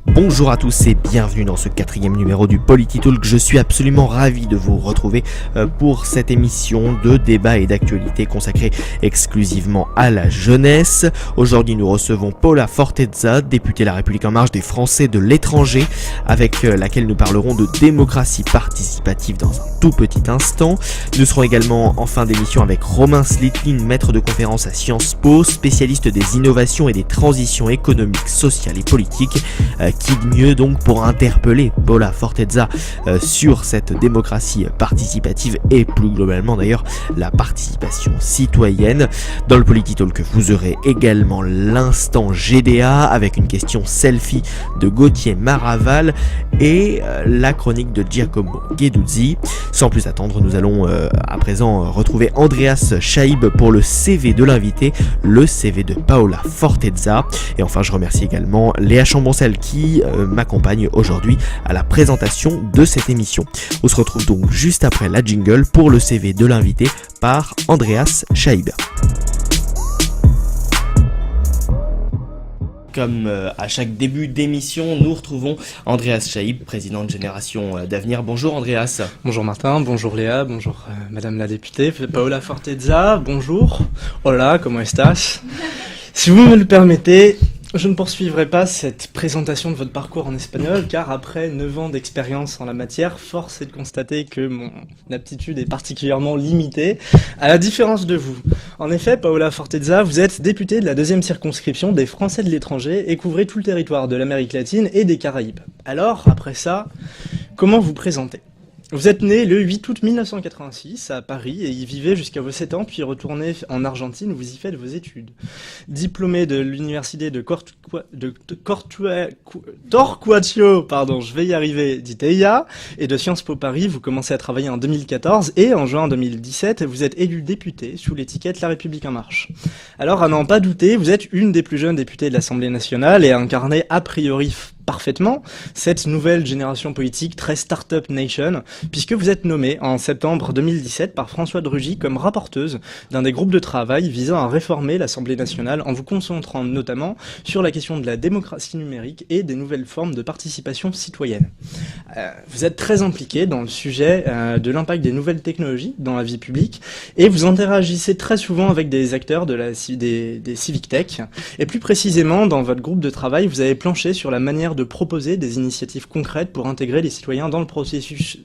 Bonjour à tous et bienvenue dans ce 4e numéro du Politalk. Je suis absolument ravi de vous retrouver pour cette émission de débat et d'actualité consacrée exclusivement à la jeunesse. Aujourd'hui nous recevons Paola Fortezza, députée La République En Marche des Français de l'étranger, avec laquelle nous parlerons de démocratie participative dans un tout petit instant. Nous serons également en fin d'émission avec Romain Slitlin, maître de conférence à Sciences Po, spécialiste des innovations et des transitions économiques, sociales et politiques. Qui de mieux donc pour interpeller Paola Fortezza sur cette démocratie participative et plus globalement d'ailleurs la participation citoyenne. Dans le Politalk, vous aurez également l'instant GDA avec une question selfie de Gauthier Maraval et la chronique de Giacomo Gueduzzi. Sans plus attendre, nous allons à présent retrouver Andreas Schaib pour le CV de l'invité, le CV de Paola Fortezza. Et enfin, je remercie également Léa Chamboncel qui m'accompagne aujourd'hui à la présentation de cette émission. On se retrouve donc juste après la jingle pour le CV de l'invité par Andreas Schaib. Comme à chaque début d'émission, nous retrouvons Andreas Schaib, président de Génération d'Avenir. Bonjour Andreas. Bonjour Martin, bonjour Léa, bonjour Madame la députée. Paola Fortezza, bonjour. Hola, ¿cómo estás? Si vous me le permettez, je ne poursuivrai pas cette présentation de votre parcours en espagnol, car après 9 ans d'expérience en la matière, force est de constater que mon aptitude est particulièrement limitée, à la différence de vous. En effet, Paola Fortezza, vous êtes députée de la 2e circonscription des Français de l'étranger et couvrez tout le territoire de l'Amérique latine et des Caraïbes. Alors, après ça, comment vous présenter ? Vous êtes né le 8 août 1986 à Paris et y vivez jusqu'à vos 7 ans, puis retournez en Argentine où vous y faites vos études. Diplômé de l'université de Torcuato, d'Iteia et de Sciences Po Paris, vous commencez à travailler en 2014 et en juin 2017, vous êtes élu député sous l'étiquette La République En Marche. Alors, à n'en pas douter, vous êtes une des plus jeunes députées de l'Assemblée nationale et incarnez a priori parfaitement cette nouvelle génération politique très Startup Nation, puisque vous êtes nommée en septembre 2017 par François de Rugy comme rapporteuse d'un des groupes de travail visant à réformer l'Assemblée nationale en vous concentrant notamment sur la question de la démocratie numérique et des nouvelles formes de participation citoyenne. Vous êtes très impliqué dans le sujet de l'impact des nouvelles technologies dans la vie publique et vous interagissez très souvent avec des acteurs des civic tech et plus précisément dans votre groupe de travail vous avez planché sur la manière de proposer des initiatives concrètes pour intégrer les citoyens dans le processus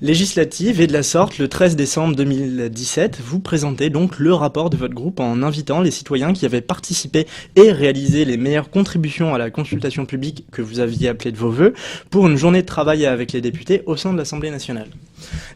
législatif et de la sorte, le 13 décembre 2017, vous présentez donc le rapport de votre groupe en invitant les citoyens qui avaient participé et réalisé les meilleures contributions à la consultation publique que vous aviez appelée de vos vœux pour une journée de travail avec les députés au sein de l'Assemblée nationale.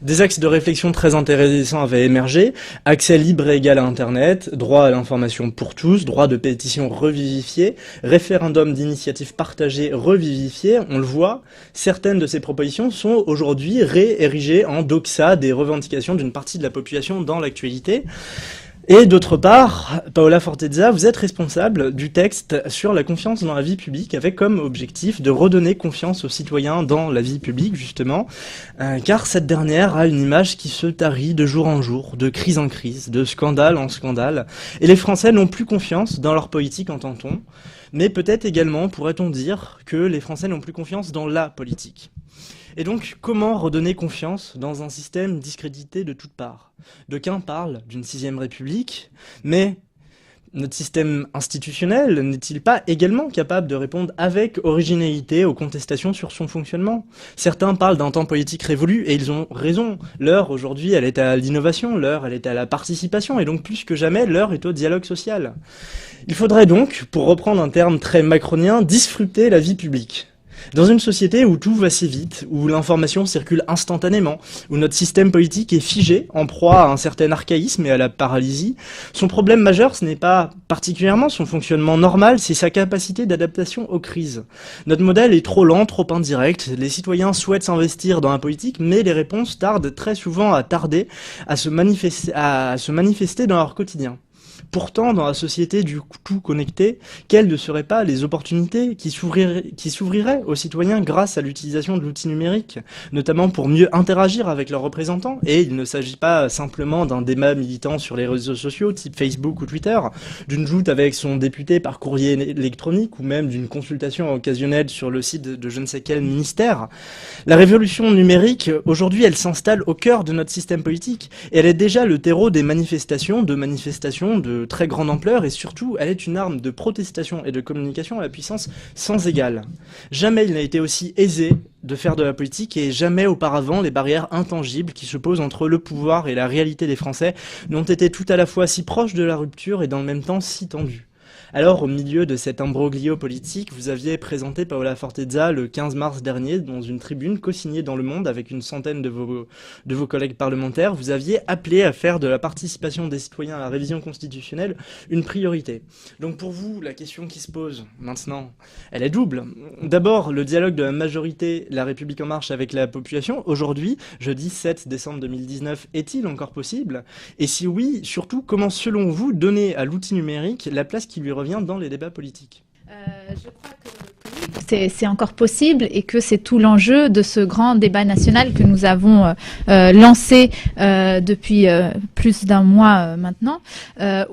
Des axes de réflexion très intéressants avaient émergé, accès libre et égal à Internet, droit à l'information pour tous, droit de pétition revivifié, référendum d'initiative partagée revivifié. On le voit, certaines de ces propositions sont aujourd'hui réérigées en doxa des revendications d'une partie de la population dans l'actualité. Et d'autre part, Paola Fortezza, vous êtes responsable du texte sur la confiance dans la vie publique avec comme objectif de redonner confiance aux citoyens dans la vie publique, justement, car cette dernière a une image qui se tarit de jour en jour, de crise en crise, de scandale en scandale, et les Français n'ont plus confiance dans leur politique, entend-on, mais peut-être également, pourrait-on dire, que les Français n'ont plus confiance dans la politique. Et donc, comment redonner confiance dans un système discrédité de toutes parts ? D'aucuns parlent d'une 6ème République, mais notre système institutionnel n'est-il pas également capable de répondre avec originalité aux contestations sur son fonctionnement ? Certains parlent d'un temps politique révolu, et ils ont raison. L'heure, aujourd'hui, elle est à l'innovation, l'heure, elle est à la participation, et donc plus que jamais, l'heure est au dialogue social. Il faudrait donc, pour reprendre un terme très macronien, disrupter la vie publique. Dans une société où tout va si vite, où l'information circule instantanément, où notre système politique est figé, en proie à un certain archaïsme et à la paralysie, son problème majeur, ce n'est pas particulièrement son fonctionnement normal, c'est sa capacité d'adaptation aux crises. Notre modèle est trop lent, trop indirect, les citoyens souhaitent s'investir dans la politique, mais les réponses tardent très souvent à se manifester dans leur quotidien. Pourtant, dans la société du tout connecté, quelles ne seraient pas les opportunités qui s'ouvriraient aux citoyens grâce à l'utilisation de l'outil numérique, notamment pour mieux interagir avec leurs représentants? Et il ne s'agit pas simplement d'un débat militant sur les réseaux sociaux, type Facebook ou Twitter, d'une joute avec son député par courrier électronique, ou même d'une consultation occasionnelle sur le site de je ne sais quel ministère. La révolution numérique, aujourd'hui, elle s'installe au cœur de notre système politique, et elle est déjà le terreau des manifestations de très grande ampleur, et surtout, elle est une arme de protestation et de communication à la puissance sans égale. Jamais il n'a été aussi aisé de faire de la politique, et jamais auparavant les barrières intangibles qui se posent entre le pouvoir et la réalité des Français n'ont été tout à la fois si proches de la rupture et dans le même temps si tendues. Alors, au milieu de cet imbroglio politique, vous aviez présenté Paola Fortezza le 15 mars dernier dans une tribune co-signée dans Le Monde avec une centaine de vos collègues parlementaires. Vous aviez appelé à faire de la participation des citoyens à la révision constitutionnelle une priorité. Donc pour vous, la question qui se pose maintenant, elle est double. D'abord, le dialogue de la majorité La République En Marche avec la population, aujourd'hui, jeudi 7 décembre 2019, est-il encore possible? Et si oui, surtout, comment selon vous donner à l'outil numérique la place qui lui revient dans les débats politiques? Je crois que c'est encore possible et que c'est tout l'enjeu de ce grand débat national que nous avons lancé depuis plus d'un mois maintenant,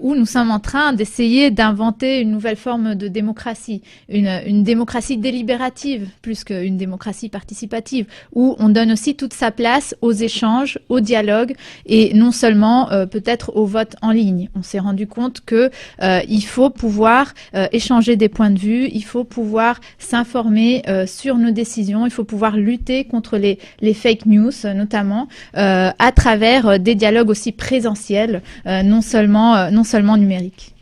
où nous sommes en train d'essayer d'inventer une nouvelle forme de démocratie, une démocratie délibérative plus qu'une démocratie participative, où on donne aussi toute sa place aux échanges, au dialogue et non seulement peut-être au vote en ligne. On s'est rendu compte que il faut pouvoir échanger des points de vue, il faut pouvoir s'informer sur nos décisions, il faut pouvoir lutter contre les fake news notamment à travers des dialogues aussi présentiels, non seulement numériques.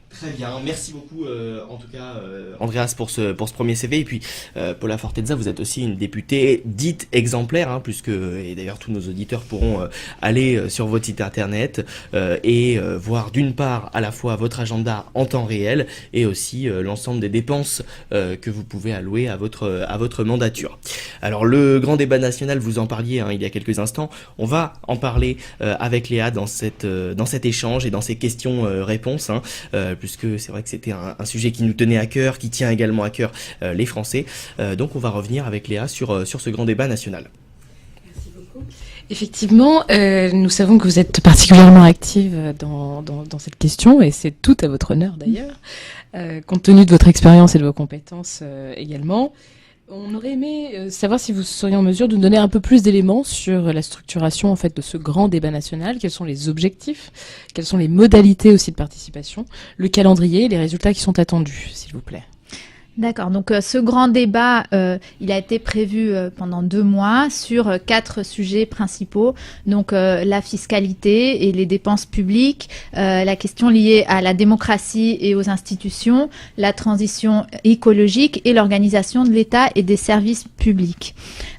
Très bien, merci beaucoup en tout cas Andreas pour ce premier CV. Et puis Paola Fortezza, vous êtes aussi une députée dite exemplaire, hein, puisque, et d'ailleurs tous nos auditeurs pourront aller sur votre site internet et voir d'une part à la fois votre agenda en temps réel et aussi l'ensemble des dépenses que vous pouvez allouer à votre mandature. Alors le grand débat national, vous en parliez il y a quelques instants, on va en parler avec Léa dans cet échange et dans ces questions-réponses, puisque c'est vrai que c'était un sujet qui nous tenait à cœur, qui tient également à cœur les Français. Donc on va revenir avec Léa sur ce grand débat national. Merci beaucoup. Effectivement, nous savons que vous êtes particulièrement active dans cette question, et c'est tout à votre honneur d'ailleurs, compte tenu de votre expérience et de vos compétences également. On aurait aimé savoir si vous seriez en mesure de nous donner un peu plus d'éléments sur la structuration en fait de ce grand débat national. Quels sont les objectifs, quelles sont les modalités aussi de participation, le calendrier et les résultats qui sont attendus, s'il vous plaît. D'accord, donc ce grand débat, il a été prévu pendant 2 mois sur 4 sujets principaux, donc la fiscalité et les dépenses publiques, la question liée à la démocratie et aux institutions, la transition écologique et l'organisation de l'État et des services publics.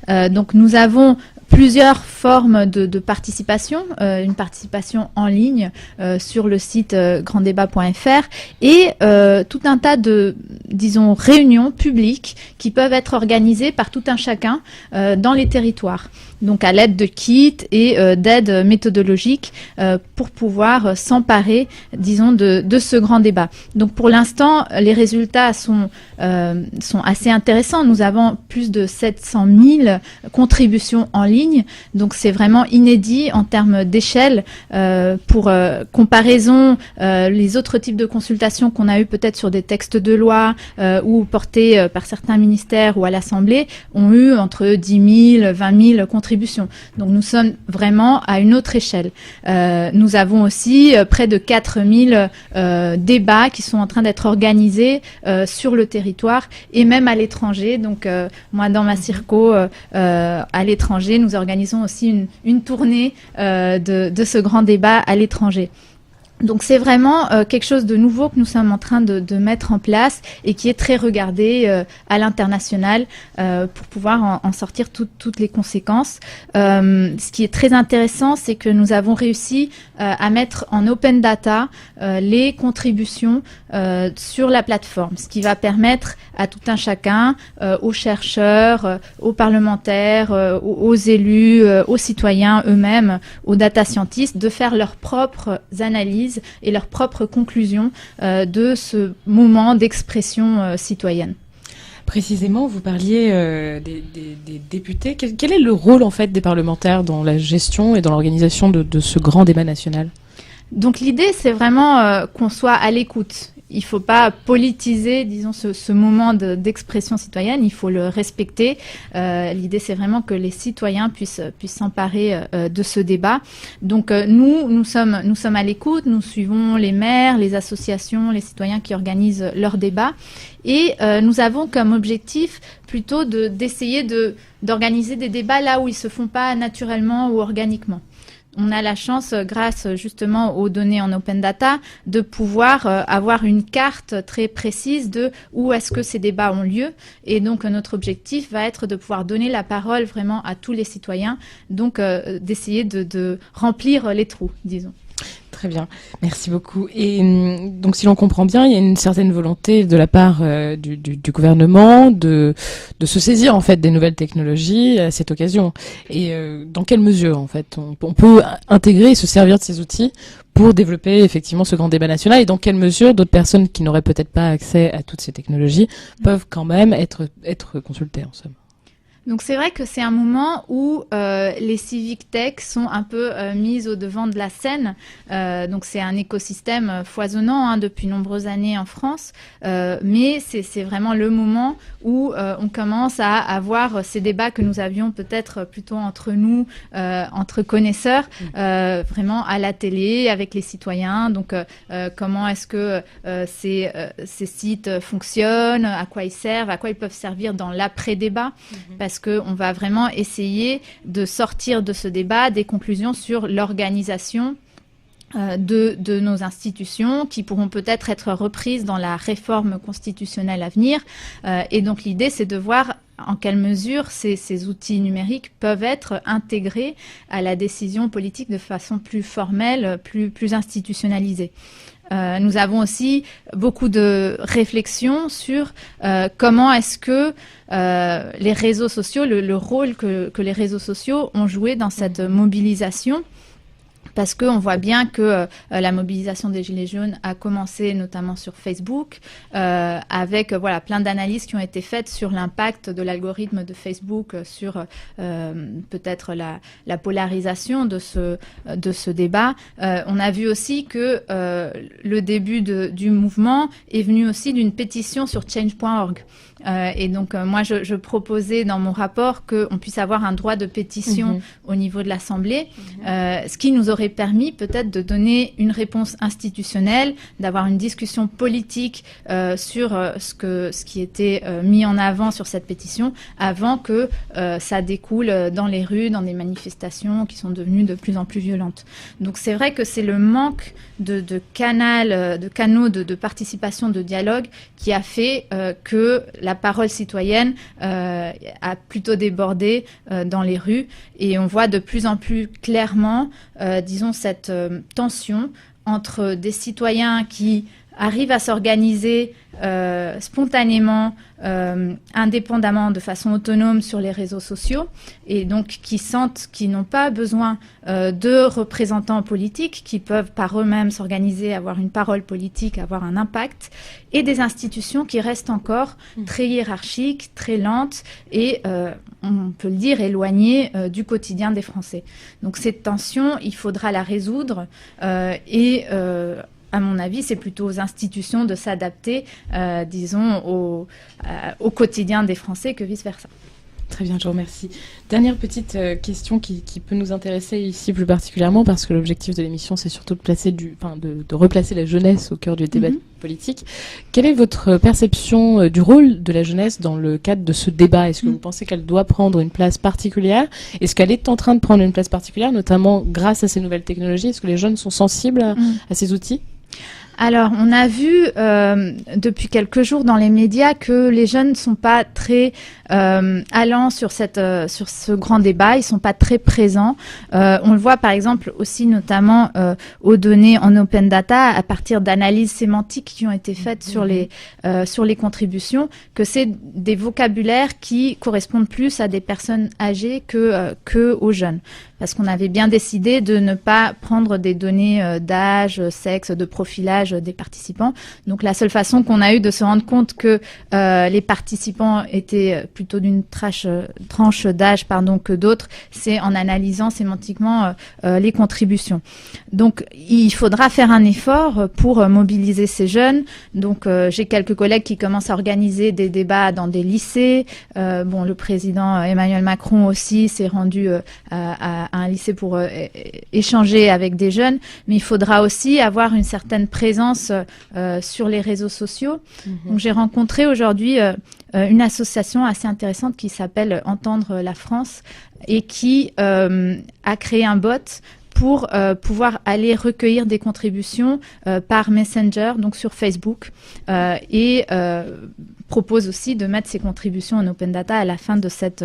Donc nous avons plusieurs formes de participation, une participation en ligne sur le site granddébat.fr et tout un tas de, disons, réunions publiques qui peuvent être organisées par tout un chacun dans les territoires. Donc à l'aide de kits et d'aides méthodologiques pour pouvoir s'emparer, disons, de ce grand débat. Donc pour l'instant, les résultats sont assez intéressants. Nous avons plus de 700 000 contributions en ligne, donc c'est vraiment inédit en termes d'échelle. Pour comparaison, les autres types de consultations qu'on a eu peut-être sur des textes de loi ou portés par certains ministères ou à l'Assemblée ont eu entre 10 000, 20 000 contributions. Donc nous sommes vraiment à une autre échelle. Nous avons aussi près de 4000 débats qui sont en train d'être organisés sur le territoire et même à l'étranger. Donc moi dans ma circo à l'étranger, nous organisons aussi une tournée de ce grand débat à l'étranger. Donc c'est vraiment quelque chose de nouveau que nous sommes en train de mettre en place et qui est très regardé à l'international pour pouvoir en sortir toutes les conséquences. Ce qui est très intéressant, c'est que nous avons réussi à mettre en open data les contributions sur la plateforme, ce qui va permettre à tout un chacun, aux chercheurs, aux parlementaires, aux élus, aux citoyens eux-mêmes, aux data scientists, de faire leurs propres analyses et leurs propres conclusions de ce moment d'expression citoyenne. Précisément, vous parliez des députés. Quel est le rôle en fait des parlementaires dans la gestion et dans l'organisation de ce grand débat national ? Donc l'idée, c'est vraiment qu'on soit à l'écoute. Il ne faut pas politiser, disons, ce moment d'expression citoyenne. Il faut le respecter. L'idée, c'est vraiment que les citoyens puissent s'emparer de ce débat. Donc nous sommes à l'écoute. Nous suivons les maires, les associations, les citoyens qui organisent leurs débats. Et nous avons comme objectif plutôt d'essayer d'organiser des débats là où ils se font pas naturellement ou organiquement. On a la chance, grâce justement aux données en open data, de pouvoir avoir une carte très précise de où est-ce que ces débats ont lieu. Et donc notre objectif va être de pouvoir donner la parole vraiment à tous les citoyens, donc d'essayer de remplir les trous, disons. Très bien, merci beaucoup. Et donc, si l'on comprend bien, il y a une certaine volonté de la part du gouvernement de se saisir en fait des nouvelles technologies à cette occasion. Et dans quelle mesure en fait on peut intégrer et se servir de ces outils pour développer effectivement ce grand débat national, et dans quelle mesure d'autres personnes qui n'auraient peut-être pas accès à toutes ces technologies peuvent quand même être consultées en somme. Donc c'est vrai que c'est un moment où les civic tech sont un peu mises au devant de la scène. Donc c'est un écosystème foisonnant depuis nombreuses années en France, mais c'est vraiment le moment où on commence à avoir ces débats que nous avions peut-être plutôt entre nous, entre connaisseurs, vraiment à la télé, avec les citoyens. Donc comment est-ce que ces sites fonctionnent, à quoi ils servent, à quoi ils peuvent servir dans l'après-débat, parce qu'on va vraiment essayer de sortir de ce débat des conclusions sur l'organisation de nos institutions qui pourront peut-être être reprises dans la réforme constitutionnelle à venir. Et donc l'idée, c'est de voir en quelle mesure ces outils numériques peuvent être intégrés à la décision politique de façon plus formelle, plus institutionnalisée. Nous avons aussi beaucoup de réflexions sur comment est-ce que les réseaux sociaux, le rôle que les réseaux sociaux ont joué dans cette mobilisation. Parce qu'on voit bien que la mobilisation des Gilets jaunes a commencé notamment sur Facebook, avec plein d'analyses qui ont été faites sur l'impact de l'algorithme de Facebook sur peut-être la polarisation de ce débat. On a vu aussi que le début du mouvement est venu aussi d'une pétition sur change.org. Et donc moi je proposais dans mon rapport qu'on puisse avoir un droit de pétition au niveau de l'Assemblée, ce qui nous aurait permis peut-être de donner une réponse institutionnelle, d'avoir une discussion politique sur ce qui était mis en avant sur cette pétition, avant que ça découle dans les rues, dans des manifestations qui sont devenues de plus en plus violentes. Donc c'est vrai que c'est le manque de canaux de participation, de dialogue qui a fait que la parole citoyenne a plutôt débordé dans les rues, et on voit de plus en plus clairement, disons, cette tension entre des citoyens qui arrivent à s'organiser spontanément, indépendamment, de façon autonome sur les réseaux sociaux, et donc qui sentent qu'ils n'ont pas besoin de représentants politiques, qui peuvent par eux-mêmes s'organiser, avoir une parole politique, avoir un impact, et des institutions qui restent encore très hiérarchiques, très lentes et, on peut le dire, éloignées du quotidien des Français. Donc cette tension, il faudra la résoudre à mon avis, c'est plutôt aux institutions de s'adapter, disons, au quotidien des Français que vice-versa. Très bien, je vous remercie. Dernière petite question qui peut nous intéresser ici plus particulièrement, parce que l'objectif de l'émission, c'est surtout de replacer la jeunesse au cœur du débat politique. Quelle est votre perception du rôle de la jeunesse dans le cadre de ce débat ? Est-ce que vous pensez qu'elle doit prendre une place particulière ? Est-ce qu'elle est en train de prendre une place particulière, notamment grâce à ces nouvelles technologies ? Est-ce que les jeunes sont sensibles à ces outils ? Alors, on a vu depuis quelques jours dans les médias que les jeunes ne sont pas très allants sur ce grand débat, ils sont pas très présents. On le voit par exemple aussi notamment aux données en open data à partir d'analyses sémantiques qui ont été faites sur les contributions, que c'est des vocabulaires qui correspondent plus à des personnes âgées que aux jeunes. Parce qu'on avait bien décidé de ne pas prendre des données d'âge, sexe, de profilage des participants. Donc la seule façon qu'on a eu de se rendre compte que les participants étaient plutôt d'une tranche d'âge que d'autres, c'est en analysant sémantiquement les contributions. Donc il faudra faire un effort pour mobiliser ces jeunes. Donc j'ai quelques collègues qui commencent à organiser des débats dans des lycées. Le président Emmanuel Macron aussi s'est rendu à un lycée pour échanger avec des jeunes, mais il faudra aussi avoir une certaine présence sur les réseaux sociaux. Donc j'ai rencontré aujourd'hui une association assez intéressante qui s'appelle Entendre la France et qui a créé un bot pour pouvoir aller recueillir des contributions par Messenger, donc sur Facebook, et propose aussi de mettre ces contributions en open data à la fin de cette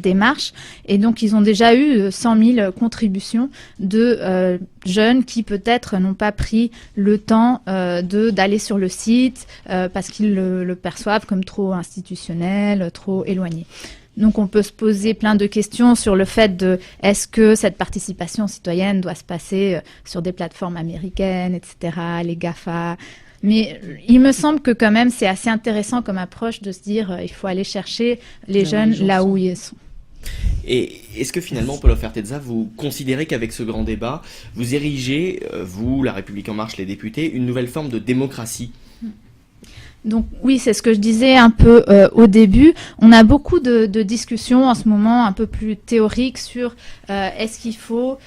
démarche. Et donc, ils ont déjà eu 100 000 contributions de jeunes qui peut-être n'ont pas pris le temps d'aller sur le site parce qu'ils le perçoivent comme trop institutionnel, trop éloigné. Donc, on peut se poser plein de questions sur le fait de est-ce que cette participation citoyenne doit se passer sur des plateformes américaines, etc., les GAFA. Mais il me semble que quand même c'est assez intéressant comme approche de se dire il faut aller chercher les jeunes là où ils sont. Et est-ce que finalement, Paul Ofertezza, vous considérez qu'avec ce grand débat, vous érigez, vous, La République En Marche, les députés, une nouvelle forme de démocratie ? Donc oui, c'est ce que je disais un peu au début. On a beaucoup de discussions en ce moment un peu plus théoriques sur est-ce qu'il faut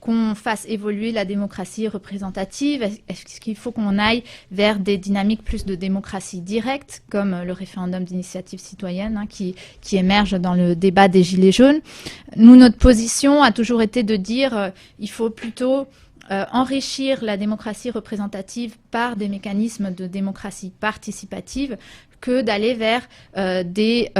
qu'on fasse évoluer la démocratie représentative, est-ce qu'il faut qu'on aille vers des dynamiques plus de démocratie directe, comme le référendum d'initiative citoyenne qui émerge dans le débat des Gilets jaunes. Nous, notre position a toujours été de dire il faut plutôt enrichir la démocratie représentative par des mécanismes de démocratie participative que d'aller vers des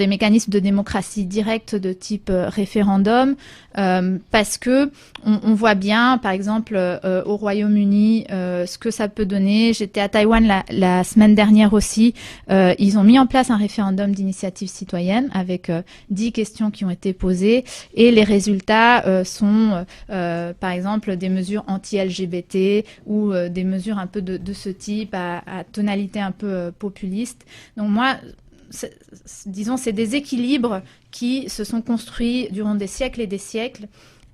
mécanismes de démocratie directe de type référendum, parce que on voit bien, par exemple, au Royaume-Uni, ce que ça peut donner. J'étais à Taïwan la semaine dernière aussi. Ils ont mis en place un référendum d'initiative citoyenne avec 10 questions qui ont été posées et les résultats sont, par exemple, des mesures anti-LGBT ou des mesures un peu de ce type à tonalité un peu populiste. Donc moi, disons, c'est des équilibres qui se sont construits durant des siècles et des siècles.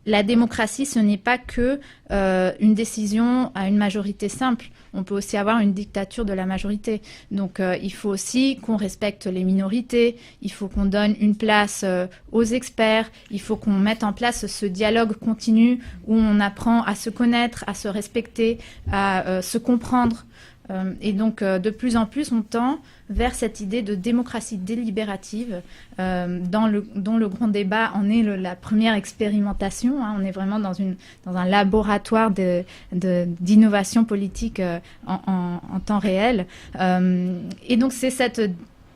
La démocratie, ce n'est pas que une décision à une majorité simple. On peut aussi avoir une dictature de la majorité. Donc, il faut aussi qu'on respecte les minorités. Il faut qu'on donne une place aux experts. Il faut qu'on mette en place ce dialogue continu où on apprend à se connaître, à se respecter, à se comprendre. Et donc, de plus en plus, on tend vers cette idée de démocratie délibérative, dont le grand débat en est la première expérimentation. On est vraiment dans un laboratoire d'innovation politique en temps réel. Et donc, c'est cette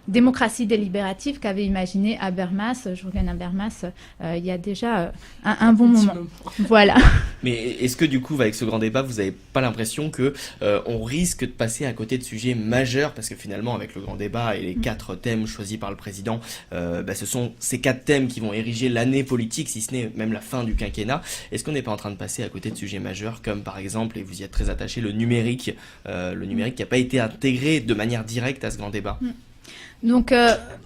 démocratie délibérative qu'avait imaginé Habermas, Jürgen Habermas, il y a déjà un bon moment. Voilà. Mais est-ce que du coup, avec ce grand débat, vous n'avez pas l'impression que on risque de passer à côté de sujets majeurs, parce que finalement, avec le grand débat et les 4 thèmes choisis par le président, ce sont ces 4 thèmes qui vont ériger l'année politique, si ce n'est même la fin du quinquennat. Est-ce qu'on n'est pas en train de passer à côté de sujets majeurs, comme par exemple, et vous y êtes très attaché, le numérique qui n'a pas été intégré de manière directe à ce grand débat? Donc,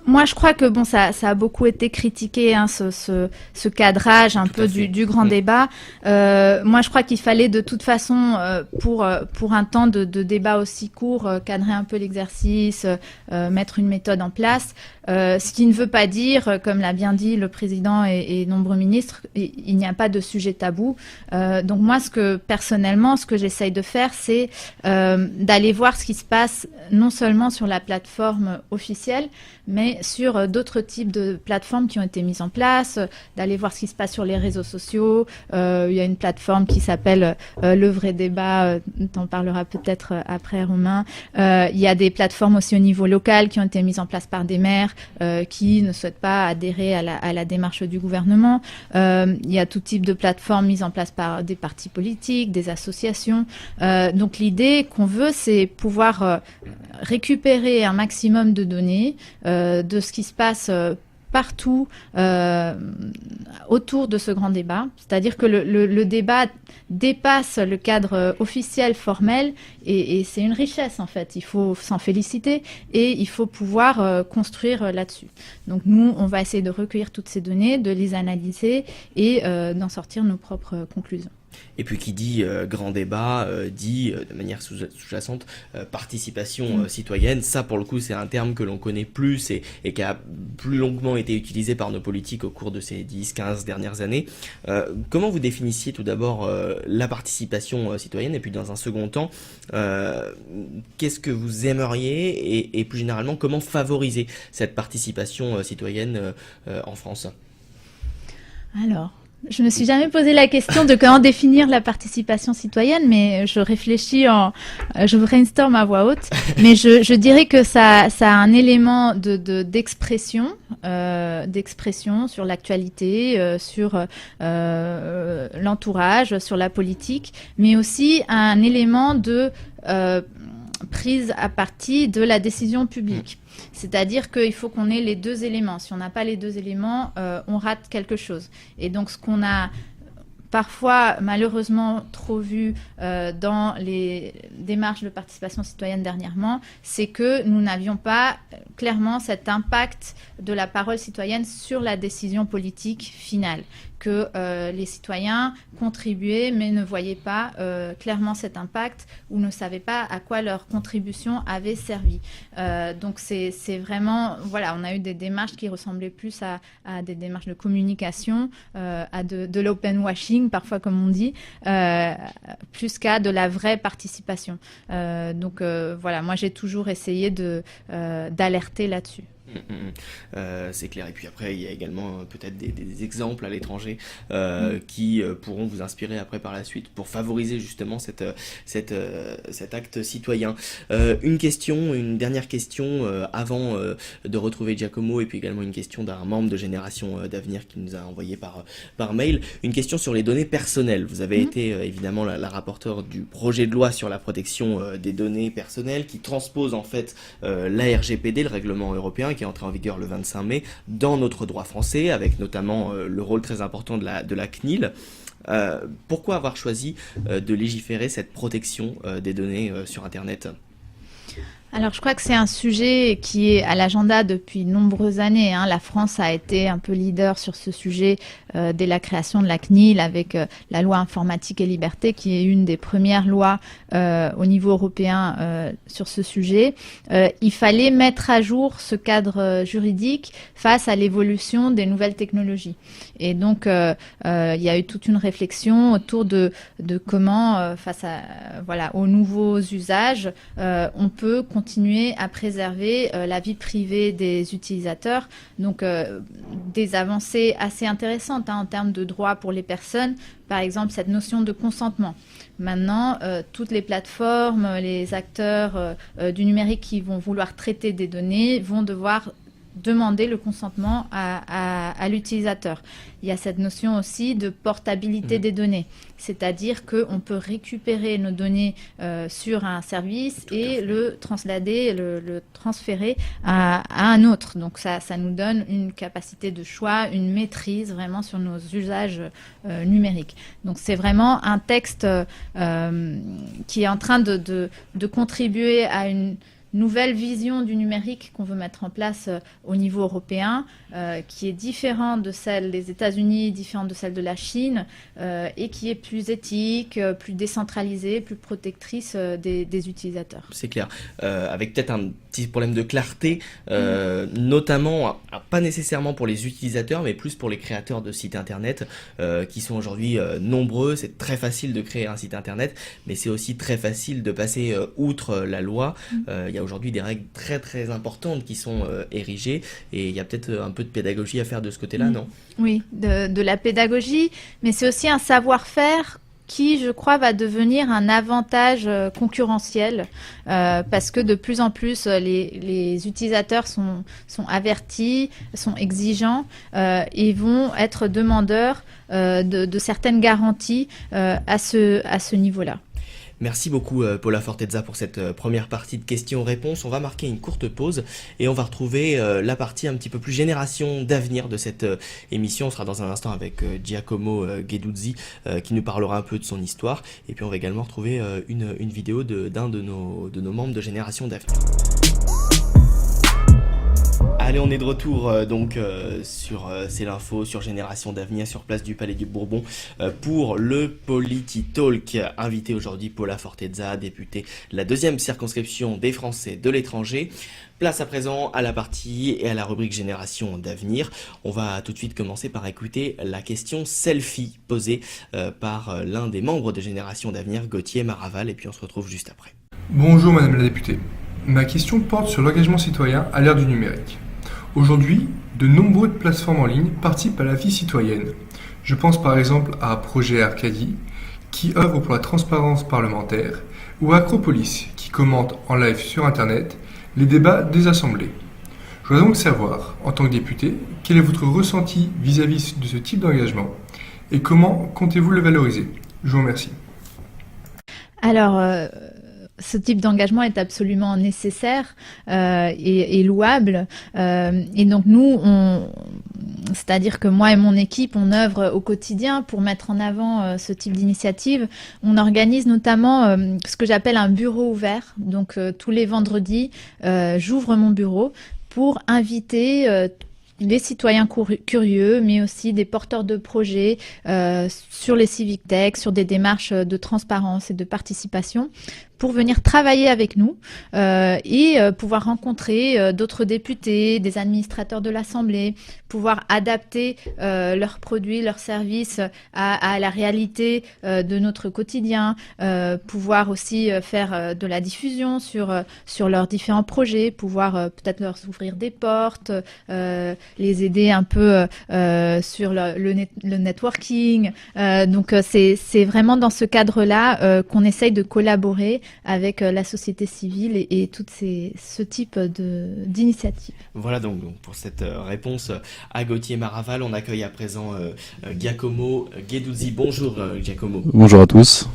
moi, je crois que ça a beaucoup été critiqué, ce cadrage un peu du grand débat. Moi, je crois qu'il fallait de toute façon, pour un temps de débat aussi court, cadrer un peu l'exercice, mettre une méthode en place. Ce qui ne veut pas dire, comme l'a bien dit le président et nombreux ministres, il n'y a pas de sujet tabou. Donc moi, personnellement, ce que j'essaye de faire, c'est d'aller voir ce qui se passe non seulement sur la plateforme officielle officielle, mais sur d'autres types de plateformes qui ont été mises en place, d'aller voir ce qui se passe sur les réseaux sociaux. Il y a une plateforme qui s'appelle Le Vrai Débat, t'en parlera peut-être après, Romain. Il y a des plateformes aussi au niveau local qui ont été mises en place par des maires qui ne souhaitent pas adhérer à la démarche du gouvernement. Il y a tout type de plateformes mises en place par des partis politiques, des associations. Donc l'idée qu'on veut, c'est pouvoir récupérer un maximum de données de ce qui se passe partout autour de ce grand débat. C'est-à-dire que le débat dépasse le cadre officiel, formel, et c'est une richesse en fait. Il faut s'en féliciter et il faut pouvoir construire là-dessus. Donc nous, on va essayer de recueillir toutes ces données, de les analyser et d'en sortir nos propres conclusions. Et puis qui dit grand débat, dit de manière sous-jacente participation citoyenne. Ça pour le coup c'est un terme que l'on connaît plus et qui a plus longuement été utilisé par nos politiques au cours de ces 10-15 dernières années. Comment vous définissiez tout d'abord la participation citoyenne, et puis dans un second temps, qu'est-ce que vous aimeriez et plus généralement comment favoriser cette participation citoyenne en France ? Alors, je me suis jamais posé la question de comment définir la participation citoyenne, mais je réfléchis je brainstorm à voix haute. Mais je dirais que ça a un élément d'expression sur l'actualité, sur l'entourage, sur la politique, mais aussi un élément de prise à partie de la décision publique. C'est-à-dire qu'il faut qu'on ait les deux éléments. Si on n'a pas les deux éléments, on rate quelque chose. Et donc, ce qu'on a parfois, malheureusement, trop vu dans les démarches de participation citoyenne dernièrement, c'est que nous n'avions pas clairement cet impact de la parole citoyenne sur la décision politique finale, que les citoyens contribuaient mais ne voyaient pas clairement cet impact ou ne savaient pas à quoi leur contribution avait servi. Donc c'est vraiment, voilà, on a eu des démarches qui ressemblaient plus à des démarches de communication, à de l'open washing parfois comme on dit, plus qu'à de la vraie participation. Donc voilà, moi j'ai toujours essayé d'alerter là-dessus. C'est clair. Et puis après, il y a également peut-être des exemples à l'étranger qui pourront vous inspirer après par la suite pour favoriser justement cet acte citoyen. Une dernière question avant de retrouver Giacomo, et puis également une question d'un membre de Génération d'Avenir qui nous a envoyé par mail. Une question sur les données personnelles. Vous avez été évidemment la rapporteure du projet de loi sur la protection des données personnelles qui transpose en fait la RGPD, le règlement européen, qui est entré en vigueur le 25 mai dans notre droit français, avec notamment le rôle très important de la CNIL. Pourquoi avoir choisi de légiférer cette protection des données sur Internet ? Alors, je crois que c'est un sujet qui est à l'agenda depuis de nombreuses années. La France a été un peu leader sur ce sujet dès la création de la CNIL avec la loi informatique et liberté, qui est une des premières lois au niveau européen sur ce sujet. Il fallait mettre à jour ce cadre juridique face à l'évolution des nouvelles technologies. Et donc, il y a eu toute une réflexion autour de comment, face aux nouveaux usages, on peut continuer à préserver la vie privée des utilisateurs. Donc, des avancées assez intéressantes en termes de droits pour les personnes. Par exemple, cette notion de consentement. Maintenant, toutes les plateformes, les acteurs du numérique qui vont vouloir traiter des données vont devoir demander le consentement à l'utilisateur. Il y a cette notion aussi de portabilité des données, c'est-à-dire qu'on peut récupérer nos données sur un service et le translader, le transférer à un autre. Donc ça nous donne une capacité de choix, une maîtrise vraiment sur nos usages numériques. Donc c'est vraiment un texte qui est en train de contribuer à une nouvelle vision du numérique qu'on veut mettre en place au niveau européen, qui est différente de celle des États-Unis, différente de celle de la Chine, et qui est plus éthique, plus décentralisée, plus protectrice des utilisateurs. C'est clair. Avec peut-être un petit problème de clarté, notamment, pas nécessairement pour les utilisateurs, mais plus pour les créateurs de sites internet, qui sont aujourd'hui nombreux. C'est très facile de créer un site internet, mais c'est aussi très facile de passer outre la loi. Il y a a aujourd'hui des règles très très importantes qui sont érigées, et il y a peut-être un peu de pédagogie à faire de ce côté-là, non? Oui, de la pédagogie, mais c'est aussi un savoir-faire qui, je crois, va devenir un avantage concurrentiel parce que de plus en plus, les utilisateurs sont avertis, sont exigeants et vont être demandeurs de certaines garanties à ce niveau-là. Merci beaucoup Paula Fortezza pour cette première partie de questions-réponses. On va marquer une courte pause et on va retrouver la partie un petit peu plus génération d'avenir de cette émission. On sera dans un instant avec Giacomo Gueduzzi qui nous parlera un peu de son histoire. Et puis on va également retrouver une vidéo d'un de nos membres de Génération d'avenir. Allez, on est de retour sur C'est l'info, sur Génération d'avenir, sur place du Palais du Bourbon pour le Politalk. Invité aujourd'hui Paula Fortezza, députée de la 2e circonscription des Français de l'étranger. Place à présent à la partie et à la rubrique Génération d'avenir. On va tout de suite commencer par écouter la question selfie posée par l'un des membres de Génération d'avenir, Gauthier Maraval, et puis on se retrouve juste après. Bonjour Madame la députée. Ma question porte sur l'engagement citoyen à l'ère du numérique. Aujourd'hui, de nombreuses plateformes en ligne participent à la vie citoyenne. Je pense par exemple à Projet Arcadie, qui œuvre pour la transparence parlementaire, ou à Acropolis, qui commente en live sur Internet les débats des assemblées. Je voudrais donc savoir, en tant que député, quel est votre ressenti vis-à-vis de ce type d'engagement et comment comptez-vous le valoriser? Je vous remercie. Alors, ce type d'engagement est absolument nécessaire et louable. Et donc nous, c'est-à-dire que moi et mon équipe, on œuvre au quotidien pour mettre en avant ce type d'initiative. On organise notamment ce que j'appelle un bureau ouvert. Donc tous les vendredis, j'ouvre mon bureau pour inviter les citoyens curieux, mais aussi des porteurs de projets sur les civic tech, sur des démarches de transparence et de participation, pour venir travailler avec nous et pouvoir rencontrer d'autres députés, des administrateurs de l'Assemblée, pouvoir adapter leurs produits, leurs services à la réalité de notre quotidien, pouvoir aussi faire de la diffusion sur leurs différents projets, pouvoir peut-être leur ouvrir des portes, les aider un peu sur le networking. Donc c'est vraiment dans ce cadre-là qu'on essaye de collaborer avec la société civile et tout ce type d'initiatives. Voilà donc pour cette réponse à Gauthier Maraval. On accueille à présent Giacomo Gueduzzi. Bonjour Giacomo. Bonjour à tous.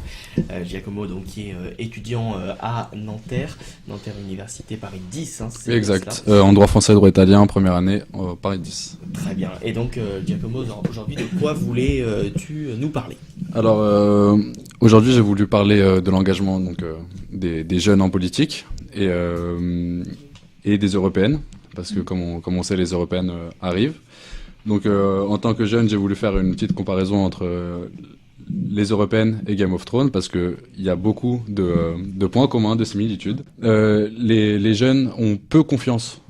Giacomo donc qui est étudiant à Nanterre Université Paris 10. Hein, exact, en droit français et droit italien, première année, Paris 10. Très bien. Et donc Giacomo, aujourd'hui de quoi voulais-tu nous parler? Alors aujourd'hui j'ai voulu parler de l'engagement donc des jeunes en politique et des européennes, parce que comme on sait, les européennes arrivent. Donc en tant que jeune, j'ai voulu faire une petite comparaison entre les européennes et Game of Thrones, parce qu'il y a beaucoup de points communs, de similitudes. Les jeunes ont peu confiance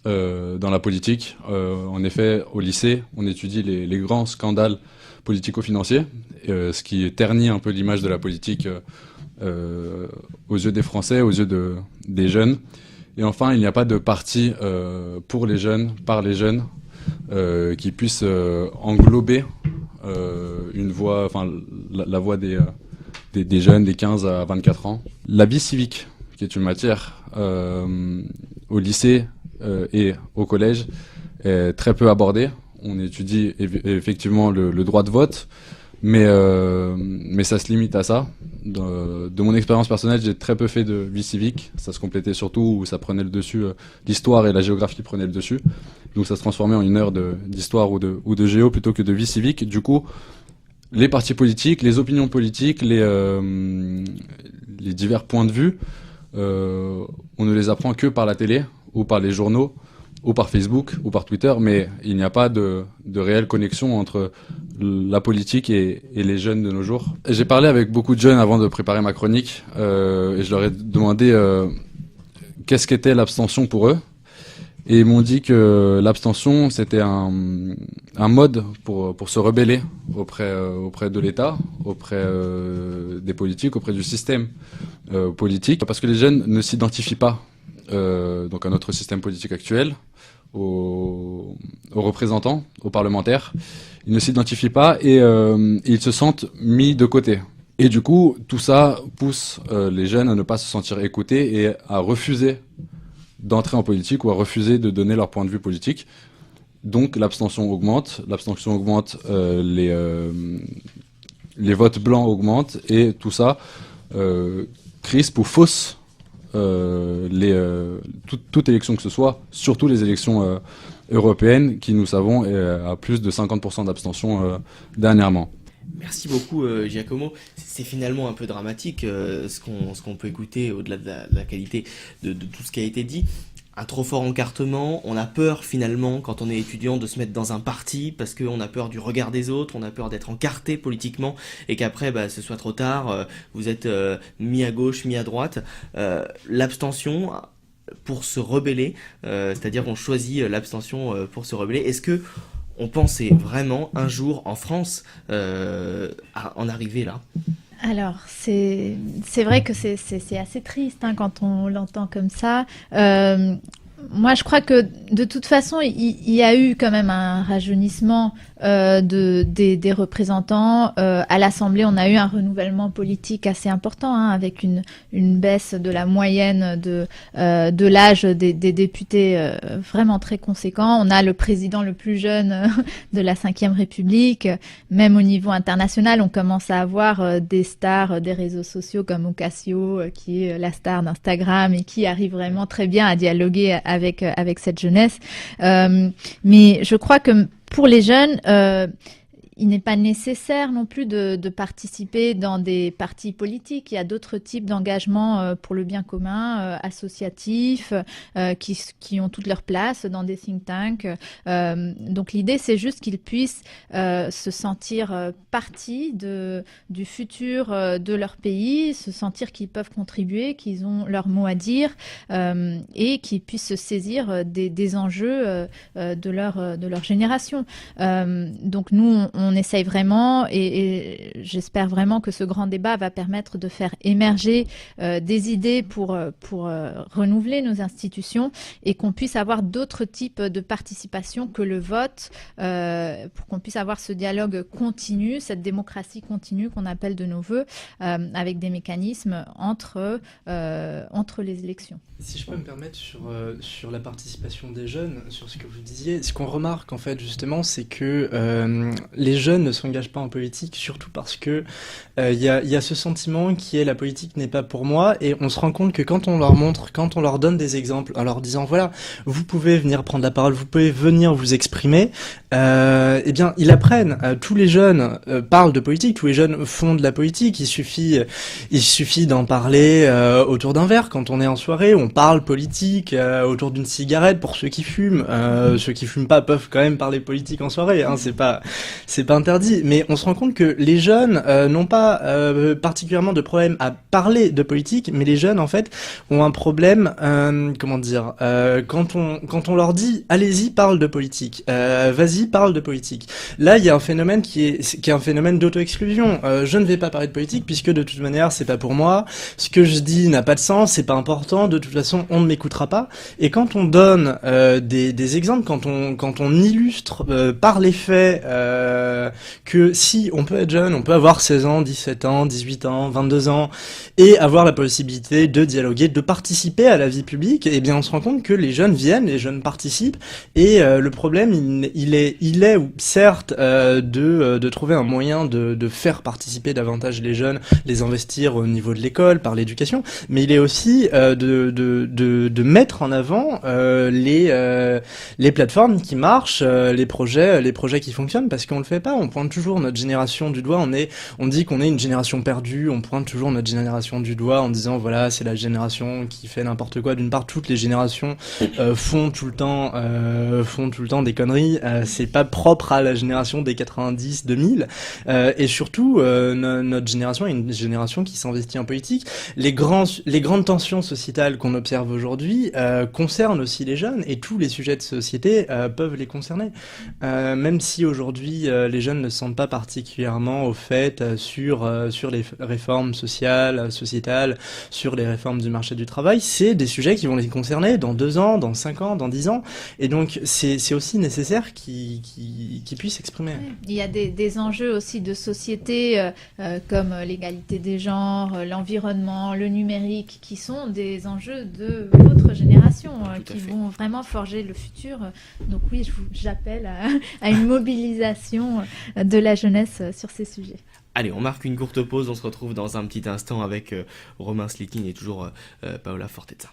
dans la politique. En effet, au lycée, on étudie les grands scandales politico-financiers, ce qui ternit un peu l'image de la politique aux yeux des Français, aux yeux des jeunes. Et enfin, il n'y a pas de parti pour les jeunes, par les jeunes, qui puisse englober une voix, enfin la voix des jeunes des 15 à 24 ans. La vie civique, qui est une matière au lycée et au collège, est très peu abordée. On étudie effectivement le droit de vote, mais ça se limite à ça. De mon expérience personnelle, j'ai très peu fait de vie civique. Ça se complétait surtout où ça prenait le dessus, l'histoire et la géographie prenaient le dessus. Donc ça se transformait en une heure d'histoire ou de géo plutôt que de vie civique. Du coup, les partis politiques, les opinions politiques, les divers points de vue, on ne les apprend que par la télé ou par les journaux, ou par Facebook, ou par Twitter, mais il n'y a pas de réelle connexion entre la politique et les jeunes de nos jours. J'ai parlé avec beaucoup de jeunes avant de préparer ma chronique, et je leur ai demandé qu'est-ce qu'était l'abstention pour eux. Et ils m'ont dit que l'abstention, c'était un mode pour se rebeller auprès de l'État, auprès des politiques, auprès du système politique, parce que les jeunes ne s'identifient pas donc à notre système politique actuel, aux représentants, aux parlementaires. Ils ne s'identifient pas et ils se sentent mis de côté. Et du coup, tout ça pousse les jeunes à ne pas se sentir écoutés et à refuser d'entrer en politique ou à refuser de donner leur point de vue politique. Donc l'abstention augmente, les votes blancs augmentent et tout ça crispe ou fausse toute élection que ce soit, surtout les élections européennes qui, nous savons, a plus de 50% d'abstention dernièrement. Merci beaucoup Giacomo. C'est finalement un peu dramatique ce qu'on peut écouter au-delà de la qualité de tout ce qui a été dit. Un trop fort encartement, on a peur finalement quand on est étudiant de se mettre dans un parti parce qu'on a peur du regard des autres, on a peur d'être encarté politiquement et qu'après ce soit trop tard, vous êtes mis à gauche, mis à droite. L'abstention pour se rebeller, c'est-à-dire qu'on choisit l'abstention pour se rebeller. Est-ce que on pensait vraiment un jour en France à en arriver là ? Alors, c'est vrai que c'est assez triste quand on l'entend comme ça. Moi, je crois que de toute façon, il y a eu quand même un rajeunissement des représentants. À l'Assemblée, on a eu un renouvellement politique assez important, avec une baisse de la moyenne de l'âge des députés vraiment très conséquent. On a le président le plus jeune de la Ve République. Même au niveau international, on commence à avoir des stars des réseaux sociaux comme Ocasio, qui est la star d'Instagram et qui arrive vraiment très bien à dialoguer avec cette jeunesse. Mais je crois que pour les jeunes, il n'est pas nécessaire non plus de participer dans des partis politiques. Il y a d'autres types d'engagements pour le bien commun, associatifs, qui ont toute leur place dans des think tanks. Donc l'idée, c'est juste qu'ils puissent se sentir partie du futur de leur pays, se sentir qu'ils peuvent contribuer, qu'ils ont leur mot à dire et qu'ils puissent se saisir des enjeux de leur génération. Donc nous, on essaye vraiment et j'espère vraiment que ce grand débat va permettre de faire émerger des idées pour renouveler nos institutions et qu'on puisse avoir d'autres types de participation que le vote, pour qu'on puisse avoir ce dialogue continu, cette démocratie continue qu'on appelle de nos voeux, avec des mécanismes entre les élections. Si je peux me permettre sur la participation des jeunes, sur ce que vous disiez, ce qu'on remarque en fait justement, c'est que les jeunes ne s'engagent pas en politique, surtout parce que il y a ce sentiment qui est la politique n'est pas pour moi, et on se rend compte que quand on leur montre, quand on leur donne des exemples, en leur disant voilà, vous pouvez venir prendre la parole, vous pouvez venir vous exprimer, eh bien ils apprennent. Tous les jeunes parlent de politique, tous les jeunes font de la politique. Il suffit d'en parler autour d'un verre quand on est en soirée. On parle politique autour d'une cigarette pour ceux qui fument. Ceux qui fument pas peuvent quand même parler politique en soirée. C'est pas interdit. Mais on se rend compte que les jeunes n'ont pas particulièrement de problème à parler de politique, mais les jeunes en fait ont un problème. Quand on leur dit allez-y, parle de politique. Vas-y, parle de politique. Là, il y a un phénomène qui est un phénomène d'auto-exclusion. Je ne vais pas parler de politique puisque de toute manière c'est pas pour moi. Ce que je dis n'a pas de sens, c'est pas important. De toute façon, on ne m'écoutera pas. Et quand on donne des exemples, quand on illustre par les faits que si on peut être jeune, on peut avoir 16 ans, 17 ans, 18 ans, 22 ans et avoir la possibilité de dialoguer, de participer à la vie publique, eh bien on se rend compte que les jeunes viennent, les jeunes participent et le problème il est certes de trouver un moyen de faire participer davantage les jeunes, les investir au niveau de l'école, par l'éducation, mais il est aussi de mettre en avant les plateformes qui marchent, les projets qui fonctionnent, parce qu'on le fait pas. On pointe toujours notre génération du doigt. On dit qu'on est une génération perdue. On pointe toujours notre génération du doigt en disant voilà, c'est la génération qui fait n'importe quoi. D'une part, toutes les générations font tout le temps des conneries. C'est pas propre à la génération des 90, 2000. Et surtout, notre génération est une génération qui s'investit en politique. Les grandes tensions sociétales qu'on observe aujourd'hui concernent aussi les jeunes, et tous les sujets de société peuvent les concerner. Même si aujourd'hui les jeunes ne se sentent pas particulièrement au fait sur les réformes sociales, sociétales, sur les réformes du marché du travail. C'est des sujets qui vont les concerner dans 2 ans, dans 5 ans, dans 10 ans. Et donc, c'est aussi nécessaire qu'ils puissent s'exprimer. Il y a des enjeux aussi de société comme l'égalité des genres, l'environnement, le numérique, qui sont des enjeux de votre génération, qui vont vraiment forger le futur. Donc oui, j'appelle à une mobilisation de la jeunesse sur ces sujets. Allez, on marque une courte pause, on se retrouve dans un petit instant avec Romain Slikin et toujours Paola Fortezza.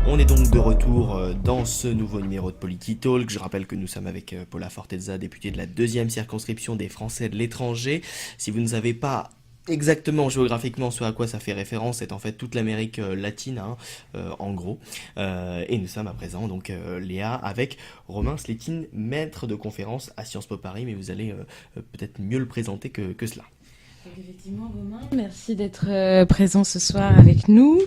On est donc de retour dans ce nouveau numéro de Politalk. Je rappelle que nous sommes avec Paola Fortezza, députée de la 2e circonscription des Français de l'étranger. Si vous ne savez pas exactement géographiquement ce à quoi ça fait référence, c'est en fait toute l'Amérique latine, en gros. Et nous sommes à présent, donc Léa, avec Romain Slikin, maître de conférence à Sciences Po Paris, mais vous allez peut-être mieux le présenter que cela. Donc effectivement, Romain, merci d'être présent ce soir avec nous.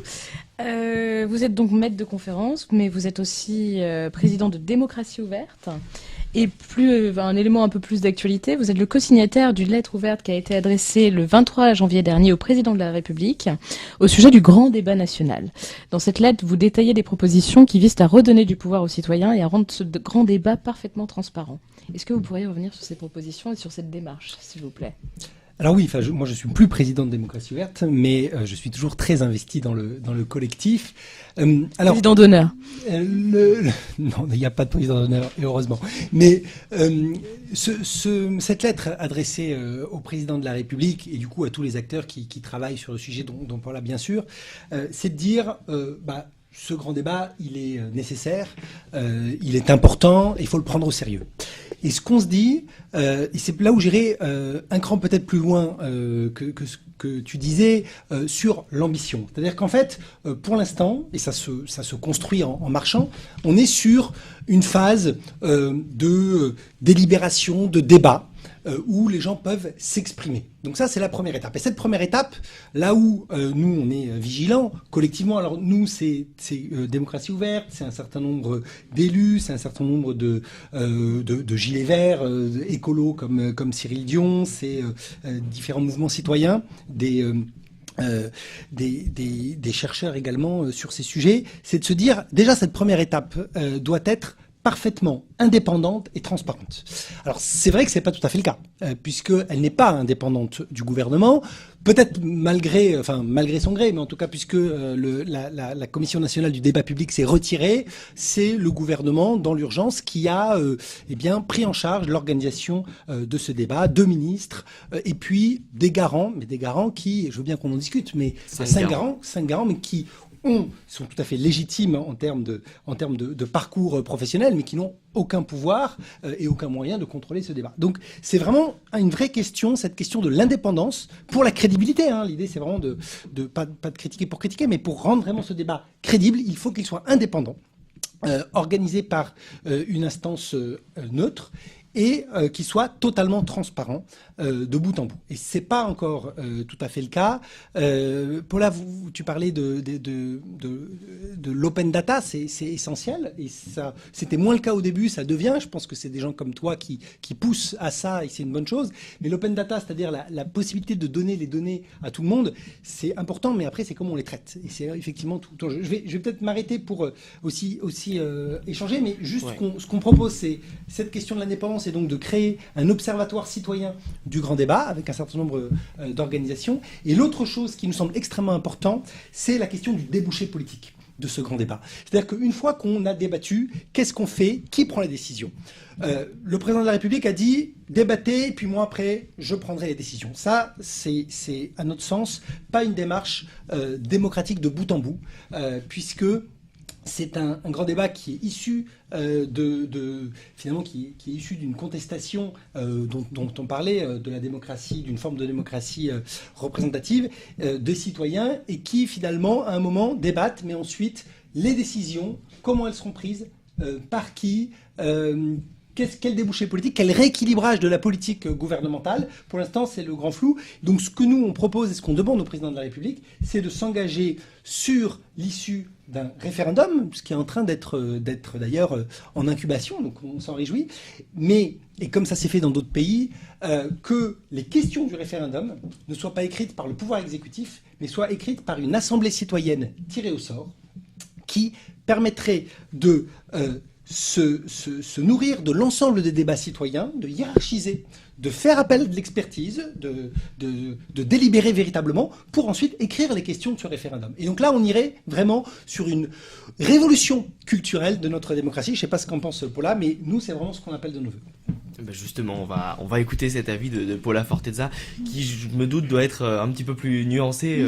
Vous êtes donc maître de conférence, mais vous êtes aussi président de Démocratie Ouverte. Et un élément un peu plus d'actualité, vous êtes le co-signataire d'une lettre ouverte qui a été adressée le 23 janvier dernier au président de la République au sujet du grand débat national. Dans cette lettre, vous détaillez des propositions qui visent à redonner du pouvoir aux citoyens et à rendre ce grand débat parfaitement transparent. Est-ce que vous pourriez revenir sur ces propositions et sur cette démarche, s'il vous plaît ? Alors oui, moi je suis plus président de Démocratie Ouverte, mais je suis toujours très investi dans le collectif. Président d'honneur. Non, il n'y a pas de président d'honneur, heureusement. Mais cette lettre adressée au président de la République et du coup à tous les acteurs qui travaillent sur le sujet dont Paola bien sûr, c'est de dire ce grand débat, il est nécessaire, il est important, il faut le prendre au sérieux. Et ce qu'on se dit, et c'est là où j'irai un cran peut-être plus loin que ce que tu disais sur l'ambition. C'est-à-dire qu'en fait, pour l'instant, et ça se construit en marchant, on est sur une phase de délibération, de débat, où les gens peuvent s'exprimer. Donc ça, c'est la première étape. Et cette première étape, là où nous, on est vigilants collectivement, alors nous, c'est Démocratie Ouverte, c'est un certain nombre d'élus, c'est un certain nombre de gilets verts, écolos comme Cyril Dion, c'est différents mouvements citoyens, des chercheurs également sur ces sujets, c'est de se dire, déjà, cette première étape doit être parfaitement indépendante et transparente. Alors c'est vrai que c'est pas tout à fait le cas, puisqu'elle n'est pas indépendante du gouvernement, peut-être malgré son gré, mais en tout cas puisque la Commission nationale du débat public s'est retirée, c'est le gouvernement dans l'urgence qui a pris en charge l'organisation de ce débat, 2 ministres, et puis des garants qui, je veux bien qu'on en discute, mais 5 garants, mais qui sont tout à fait légitimes en termes de parcours professionnel, mais qui n'ont aucun pouvoir et aucun moyen de contrôler ce débat. Donc c'est vraiment une vraie question, cette question de l'indépendance pour la crédibilité. L'idée c'est vraiment de pas de critiquer pour critiquer, mais pour rendre vraiment ce débat crédible, il faut qu'il soit indépendant, organisé par une instance neutre, et qui soit totalement transparent de bout en bout. Et c'est pas encore tout à fait le cas. Paola, tu parlais de l'open data, c'est essentiel, et ça, c'était moins le cas au début, ça devient. Je pense que c'est des gens comme toi qui poussent à ça, et c'est une bonne chose. Mais l'open data, c'est-à-dire la possibilité de donner les données à tout le monde, c'est important, mais après c'est comment on les traite. Et c'est effectivement tout. Je vais peut-être m'arrêter pour aussi échanger, mais juste ce qu'on propose, c'est cette question de l'indépendance, et donc de créer un observatoire citoyen du grand débat avec un certain nombre d'organisations. Et l'autre chose qui nous semble extrêmement important, c'est la question du débouché politique de ce grand débat. C'est-à-dire qu'une fois qu'on a débattu, qu'est-ce qu'on fait? Qui prend la décision? Le président de la République a dit débattez, puis moi après, je prendrai les décisions. Ça, c'est à notre sens pas une démarche démocratique de bout en bout, puisque c'est un grand débat qui est issu finalement qui est issu d'une contestation dont on parlait, de la démocratie, d'une forme de démocratie représentative des citoyens, et qui finalement à un moment débattent, mais ensuite les décisions, comment elles seront prises, par qui, quel débouché politique, quel rééquilibrage de la politique gouvernementale. Pour l'instant, c'est le grand flou. Donc ce que nous, on propose et ce qu'on demande au président de la République, c'est de s'engager sur l'issue d'un référendum, ce qui est en train d'être d'ailleurs en incubation, donc on s'en réjouit. Mais, et comme ça s'est fait dans d'autres pays, que les questions du référendum ne soient pas écrites par le pouvoir exécutif, mais soient écrites par une assemblée citoyenne tirée au sort, qui permettrait de se nourrir de l'ensemble des débats citoyens, de hiérarchiser, de faire appel à de l'expertise, de délibérer véritablement pour ensuite écrire les questions de ce référendum. Et donc là, on irait vraiment sur une révolution culturelle de notre démocratie. Je ne sais pas ce qu'en pense Paula, mais nous, c'est vraiment ce qu'on appelle de nos voeux. Ben justement, on va écouter cet avis de Paula Fortezza, qui, je me doute, doit être un petit peu plus nuancé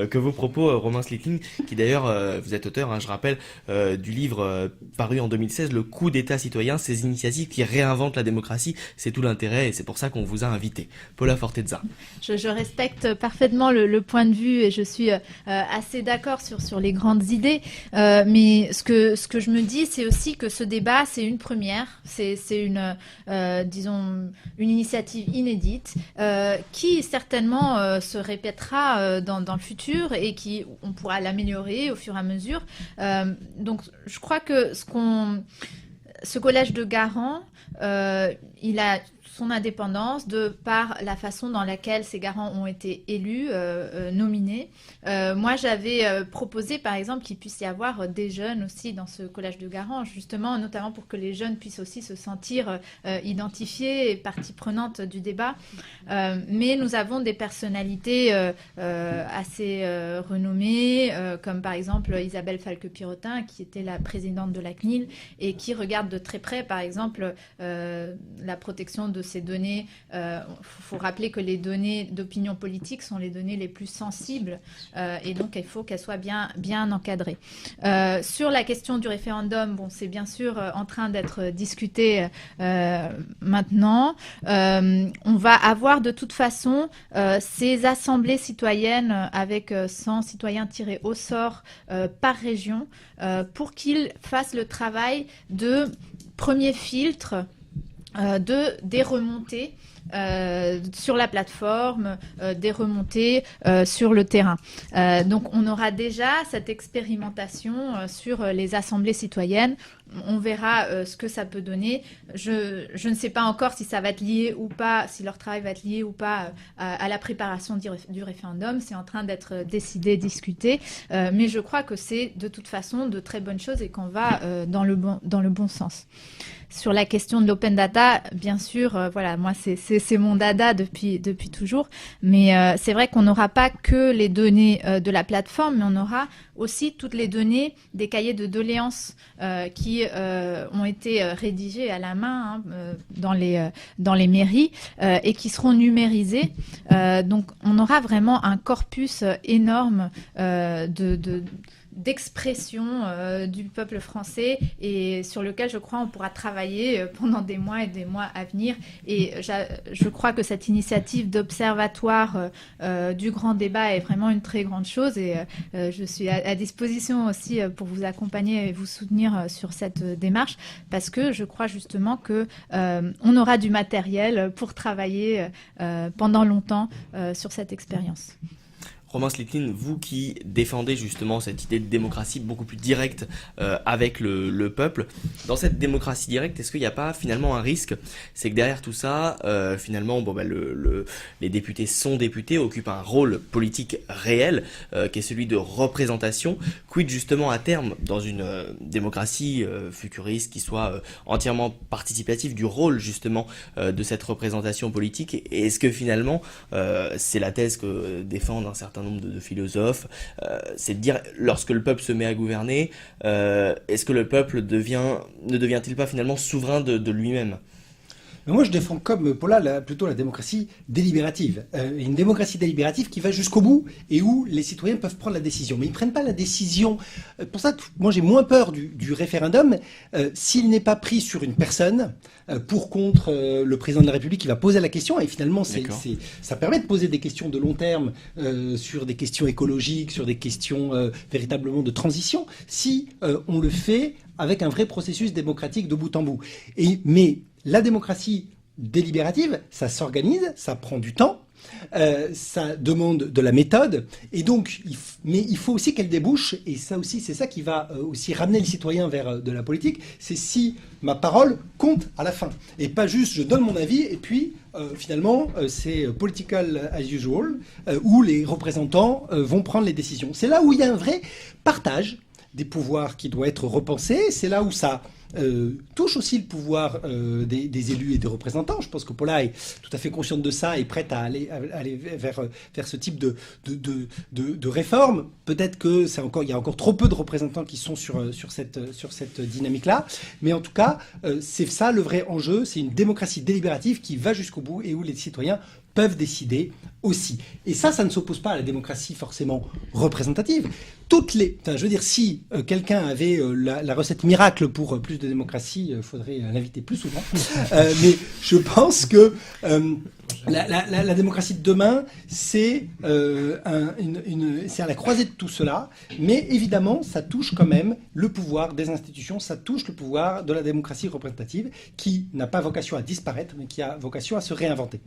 que vos propos, Romain Slickling, qui d'ailleurs, vous êtes auteur, hein, je rappelle, du livre paru en 2016, Le coup d'État citoyen, ces initiatives qui réinventent la démocratie. C'est tout l'intérêt et c'est pour ça qu'on vous a invité. Paula Fortezza. Je respecte parfaitement le point de vue et je suis assez d'accord sur les grandes idées. Mais ce que je me dis, c'est aussi que ce débat, c'est une première. C'est une disons, une initiative inédite qui certainement se répétera dans le futur et on pourra l'améliorer au fur et à mesure. Donc, je crois que ce collège de garants, il a son indépendance de par la façon dans laquelle ces garants ont été élus, nominés. Moi, j'avais proposé, par exemple, qu'il puisse y avoir des jeunes aussi dans ce collège de garants, justement, notamment pour que les jeunes puissent aussi se sentir identifiés et partie prenante du débat. Mais nous avons des personnalités assez renommées, comme par exemple Isabelle Falque-Pirotin, qui était la présidente de la CNIL et qui regarde de très près, par exemple, la protection de ces données. Faut rappeler que les données d'opinion politique sont les données les plus sensibles et donc il faut qu'elles soient bien encadrées. Sur la question du référendum, bon, c'est bien sûr en train d'être discuté maintenant. On va avoir de toute façon ces assemblées citoyennes avec 100 citoyens tirés au sort par région pour qu'ils fassent le travail de premier filtre des remontées sur la plateforme, des remontées sur le terrain. Donc on aura déjà cette expérimentation sur les assemblées citoyennes. On verra ce que ça peut donner. Je ne sais pas encore si ça va être lié ou pas, si leur travail va être lié ou pas à la préparation du référendum. C'est en train d'être décidé, discuté. Mais je crois que c'est de toute façon de très bonnes choses et qu'on va dans le bon sens. Sur la question de l'open data, bien sûr, voilà, moi c'est mon dada depuis toujours, mais c'est vrai qu'on n'aura pas que les données de la plateforme, mais on aura aussi toutes les données des cahiers de doléances qui ont été rédigés à la main dans les mairies et qui seront numérisés. Donc on aura vraiment un corpus énorme d'expression du peuple français et sur lequel je crois on pourra travailler pendant des mois et des mois à venir. Et je crois que cette initiative d'observatoire du grand débat est vraiment une très grande chose et je suis à disposition aussi pour vous accompagner et vous soutenir sur cette démarche parce que je crois justement que on aura du matériel pour travailler pendant longtemps sur cette expérience. Romain Slickling, vous qui défendez justement cette idée de démocratie beaucoup plus directe avec le peuple, dans cette démocratie directe, est-ce qu'il n'y a pas finalement un risque? C'est que derrière tout ça, finalement, les députés sont députés, occupent un rôle politique réel, qui est celui de représentation. Quid justement à terme, dans une démocratie futuriste qui soit entièrement participative, du rôle justement de cette représentation politique? Et est-ce que finalement, c'est la thèse que défendent un certain nombre de philosophes, c'est de dire, lorsque le peuple se met à gouverner, est-ce que le peuple ne devient-il pas finalement souverain de lui-même? Mais moi, je défends comme Paula plutôt la démocratie délibérative. Une démocratie délibérative qui va jusqu'au bout et où les citoyens peuvent prendre la décision. Mais ils ne prennent pas la décision. Pour ça, moi, j'ai moins peur du référendum s'il n'est pas pris sur une personne pour contre le président de la République qui va poser la question. Et finalement, ça permet de poser des questions de long terme sur des questions écologiques, sur des questions véritablement de transition, si on le fait avec un vrai processus démocratique de bout en bout. Mais la démocratie délibérative, ça s'organise, ça prend du temps. ça demande de la méthode, et donc, mais il faut aussi qu'elle débouche, et ça aussi, c'est ça qui va aussi ramener les citoyens vers de la politique, c'est si ma parole compte à la fin, et pas juste je donne mon avis, et puis finalement, c'est political as usual, où les représentants vont prendre les décisions. C'est là où il y a un vrai partage des pouvoirs qui doit être repensé, c'est là où ça touche aussi le pouvoir des élus et des représentants. Je pense que Paula est tout à fait consciente de ça et prête à aller vers ce type de réforme. Peut-être que il y a encore trop peu de représentants qui sont sur cette dynamique-là. Mais en tout cas, c'est ça le vrai enjeu. C'est une démocratie délibérative qui va jusqu'au bout et où les citoyens peuvent décider aussi. Et ça ne s'oppose pas à la démocratie forcément représentative. Je veux dire, si quelqu'un avait la recette miracle pour plus de démocratie, il faudrait l'inviter plus souvent. Mais je pense que la démocratie de demain, c'est à la croisée de tout cela. Mais évidemment, ça touche quand même le pouvoir des institutions, ça touche le pouvoir de la démocratie représentative qui n'a pas vocation à disparaître, mais qui a vocation à se réinventer.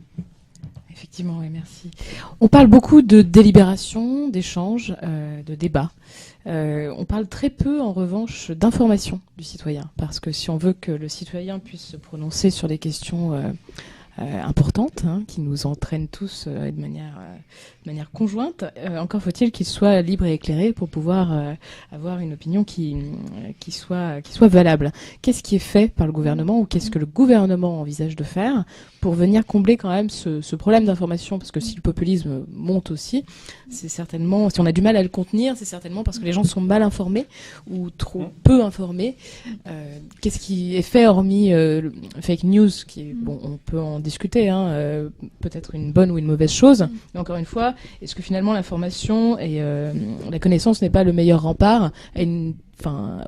Effectivement, oui, merci. On parle beaucoup de délibération, d'échange, de débat. On parle très peu, en revanche, d'information du citoyen. Parce que si on veut que le citoyen puisse se prononcer sur des questions importantes, qui nous entraînent tous de manière conjointe, encore faut-il qu'il soit libre et éclairé pour pouvoir avoir une opinion qui soit valable. Qu'est-ce qui est fait par le gouvernement ou qu'est-ce que le gouvernement envisage de faire pour venir combler quand même ce problème d'information? Parce que si le populisme monte aussi, c'est certainement, si on a du mal à le contenir, c'est certainement parce que les gens sont mal informés ou trop peu informés. Qu'est-ce qui est fait hormis fake news, bon, on peut en discuter, peut-être une bonne ou une mauvaise chose, mais encore une fois, est-ce que finalement l'information et la connaissance n'est pas le meilleur rempart à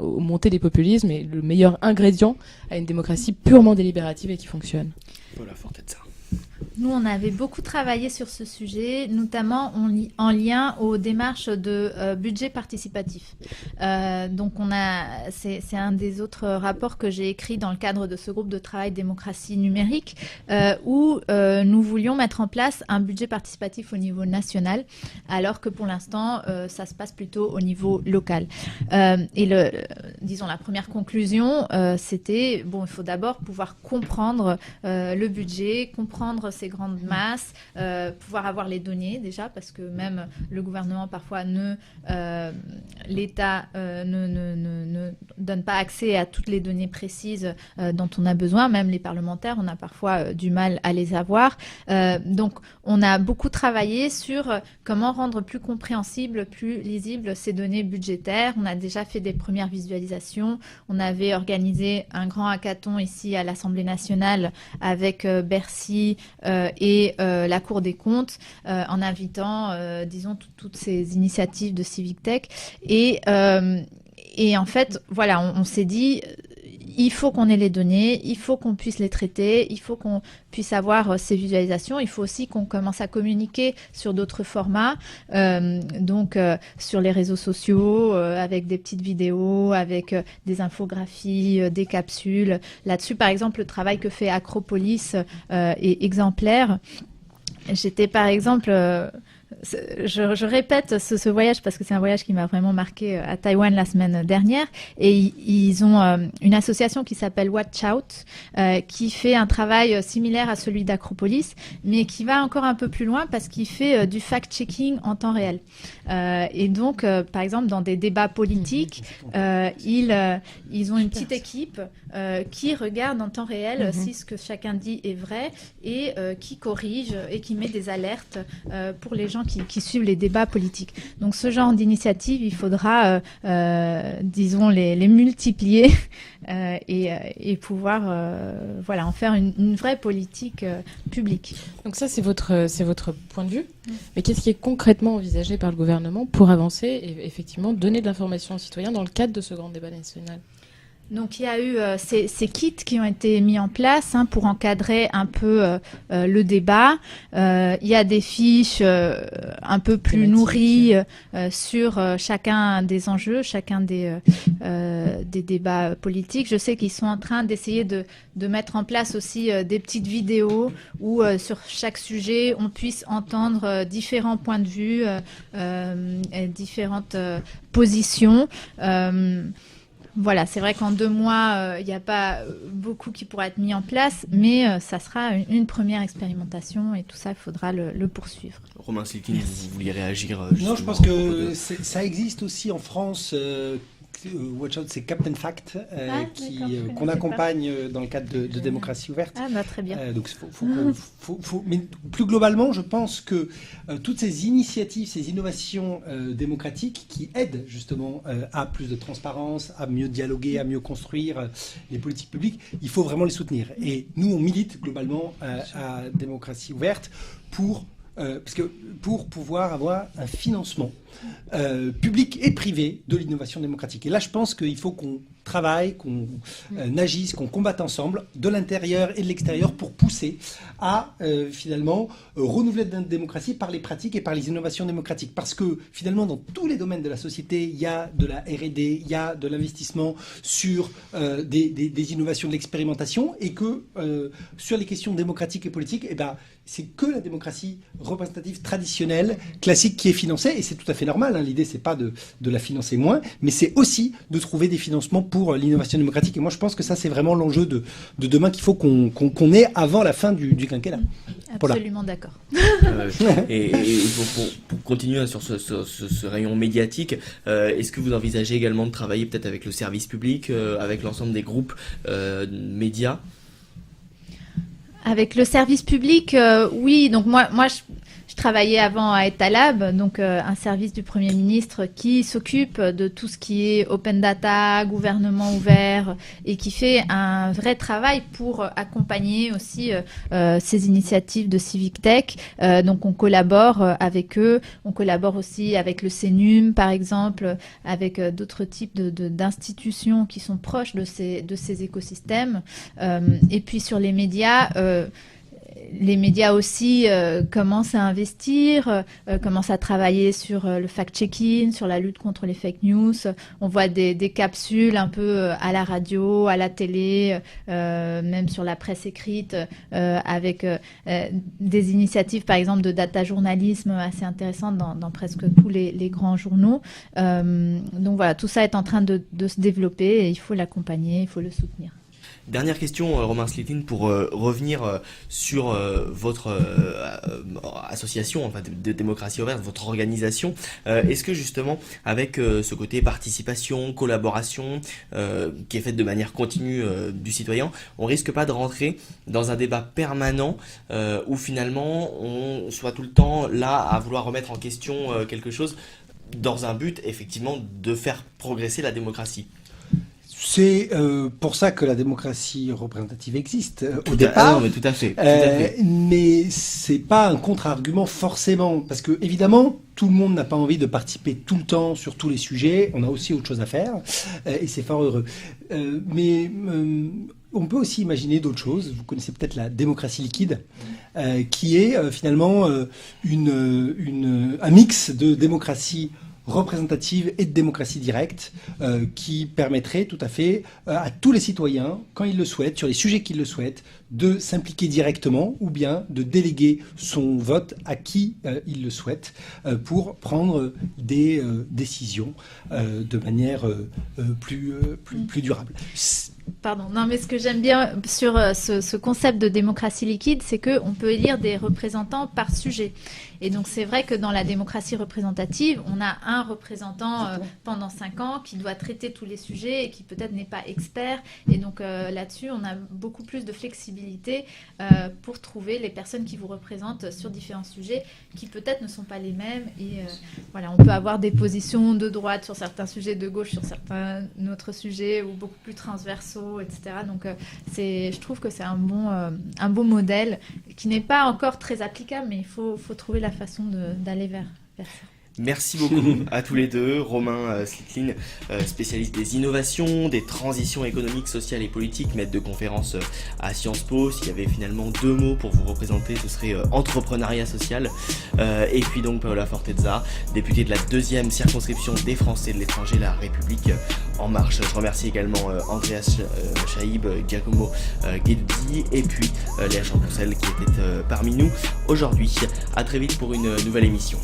aux montées des populismes et le meilleur ingrédient à une démocratie purement délibérative et qui fonctionne? Voilà, fort être ça. Nous, on avait beaucoup travaillé sur ce sujet, notamment en lien aux démarches de budget participatif. Donc, c'est un des autres rapports que j'ai écrit dans le cadre de ce groupe de travail démocratie numérique, où nous voulions mettre en place un budget participatif au niveau national, alors que pour l'instant, ça se passe plutôt au niveau local. Et disons, la première conclusion, c'était, bon, il faut d'abord pouvoir comprendre le budget, comprendre ses grandes masses, pouvoir avoir les données déjà, parce que même le gouvernement parfois l'État ne donne pas accès à toutes les données précises dont on a besoin, même les parlementaires, on a parfois du mal à les avoir. Donc on a beaucoup travaillé sur comment rendre plus compréhensible, plus lisible ces données budgétaires. On a déjà fait des premières visualisations, on avait organisé un grand hackathon ici à l'Assemblée nationale avec Bercy et la Cour des comptes, en invitant, disons, toutes ces initiatives de Civic Tech. Et en fait, voilà, on s'est dit, il faut qu'on ait les données, il faut qu'on puisse les traiter, il faut qu'on puisse avoir ces visualisations, il faut aussi qu'on commence à communiquer sur d'autres formats, donc sur les réseaux sociaux, avec des petites vidéos, avec des infographies, des capsules. Là-dessus, par exemple, le travail que fait Acropolis est exemplaire. J'étais, par exemple... Je répète ce voyage parce que c'est un voyage qui m'a vraiment marqué à Taïwan la semaine dernière, et ils ont une association qui s'appelle Watch Out qui fait un travail similaire à celui d'Acropolis, mais qui va encore un peu plus loin parce qu'il fait du fact-checking en temps réel. Et donc, par exemple, dans des débats politiques, ils ont une petite équipe qui regarde en temps réel si ce que chacun dit est vrai et qui corrige et qui met des alertes pour les gens qui suivent les débats politiques. Donc ce genre d'initiative, il faudra, disons, les multiplier et pouvoir en faire une vraie politique publique. Donc ça, c'est votre point de vue. Mais qu'est-ce qui est concrètement envisagé par le gouvernement pour avancer et effectivement donner de l'information aux citoyens dans le cadre de ce grand débat national ? Donc il y a eu ces kits qui ont été mis en place pour encadrer un peu le débat. Il y a des fiches un peu plus Thématiques. nourries sur chacun des enjeux, chacun des débats politiques. Je sais qu'ils sont en train d'essayer de mettre en place aussi des petites vidéos où sur chaque sujet on puisse entendre différents points de vue, et différentes positions. Voilà, c'est vrai qu'en 2 mois, il n'y a pas beaucoup qui pourra être mis en place, mais ça sera une première expérimentation et tout ça, il faudra le poursuivre. Romain Slikin, vous vouliez réagir Non, je pense que ça existe aussi en France. Watch Out, c'est Captain Fact d'accord, je qu'on connaissais accompagne dans le cadre de démocratie ouverte. Ah bah très bien. Donc mais plus globalement, je pense que toutes ces initiatives, ces innovations démocratiques qui aident justement à plus de transparence, à mieux dialoguer, à mieux construire les politiques publiques, il faut vraiment les soutenir. Et nous, on milite globalement à démocratie ouverte parce que pour pouvoir avoir un financement public et privé de l'innovation démocratique. Et là, je pense qu'il faut qu'on travaille, qu'on agisse, qu'on combatte ensemble, de l'intérieur et de l'extérieur, pour pousser à finalement renouveler la démocratie par les pratiques et par les innovations démocratiques. Parce que finalement, dans tous les domaines de la société, il y a de la R&D, il y a de l'investissement sur des innovations, de l'expérimentation, et que sur les questions démocratiques et politiques, eh ben, c'est que la démocratie représentative traditionnelle, classique, qui est financée, et c'est tout à fait normal. L'idée, c'est pas de la financer moins, mais c'est aussi de trouver des financements pour l'innovation démocratique. Et moi, je pense que ça, c'est vraiment l'enjeu de demain qu'il faut qu'on ait avant la fin du quinquennat. Absolument d'accord. Et pour continuer sur ce rayon médiatique, est-ce que vous envisagez également de travailler peut-être avec le service public, avec l'ensemble des groupes médias ? Avec le service public, oui. Donc moi je travaillais avant à Etalab, donc un service du Premier ministre qui s'occupe de tout ce qui est open data, gouvernement ouvert, et qui fait un vrai travail pour accompagner aussi ces initiatives de Civic Tech. Donc on collabore avec eux, on collabore aussi avec le CNUM par exemple, avec d'autres types d'institutions qui sont proches de ces écosystèmes. Et puis sur les médias aussi commencent à investir, commencent à travailler sur le fact-checking, sur la lutte contre les fake news. On voit des capsules un peu à la radio, à la télé, même sur la presse écrite, avec des initiatives, par exemple, de data journalisme assez intéressantes dans presque tous les grands journaux. Donc voilà, tout ça est en train de se développer et il faut l'accompagner, il faut le soutenir. Dernière question, Romain Slitin, pour revenir sur votre association, enfin de démocratie ouverte, votre organisation. Est-ce que justement, avec ce côté participation, collaboration, qui est faite de manière continue du citoyen, on risque pas de rentrer dans un débat permanent où finalement on soit tout le temps là à vouloir remettre en question quelque chose dans un but effectivement de faire progresser la démocratie ? C'est pour ça que la démocratie représentative existe au départ. Non, mais tout à fait. Mais c'est pas un contre-argument forcément, parce que évidemment tout le monde n'a pas envie de participer tout le temps sur tous les sujets. On a aussi autre chose à faire et c'est fort heureux. Mais on peut aussi imaginer d'autres choses. Vous connaissez peut-être la démocratie liquide, qui est finalement un mix de démocratie représentative et de démocratie directe, qui permettrait tout à fait à tous les citoyens, quand ils le souhaitent, sur les sujets qu'ils le souhaitent, de s'impliquer directement ou bien de déléguer son vote à qui il le souhaite pour prendre des décisions de manière plus durable. Pardon, non, mais ce que j'aime bien sur ce concept de démocratie liquide, c'est qu'on peut élire des représentants par sujet. Et donc c'est vrai que dans la démocratie représentative, on a un représentant pendant 5 ans qui doit traiter tous les sujets et qui peut-être n'est pas expert. Et donc là-dessus, on a beaucoup plus de flexibilité pour trouver les personnes qui vous représentent sur différents sujets qui peut-être ne sont pas les mêmes. Et voilà, on peut avoir des positions de droite sur certains sujets, de gauche sur certains autres sujets, ou beaucoup plus transversaux, etc. Donc je trouve que c'est un bon modèle qui n'est pas encore très applicable, mais il faut trouver la façon d'aller vers ça. Merci beaucoup à tous les deux. Romain Slitlin, spécialiste des innovations, des transitions économiques, sociales et politiques, maître de conférence à Sciences Po. S'il y avait finalement 2 mots pour vous représenter, ce serait entrepreneuriat social. Et puis donc Paola Fortezza, députée de la 2e circonscription des Français de l'étranger, La République En Marche. Je remercie également Andreas Chaib, Giacomo Gueddi et puis Léa Champoncel qui était parmi nous aujourd'hui. À très vite pour une nouvelle émission.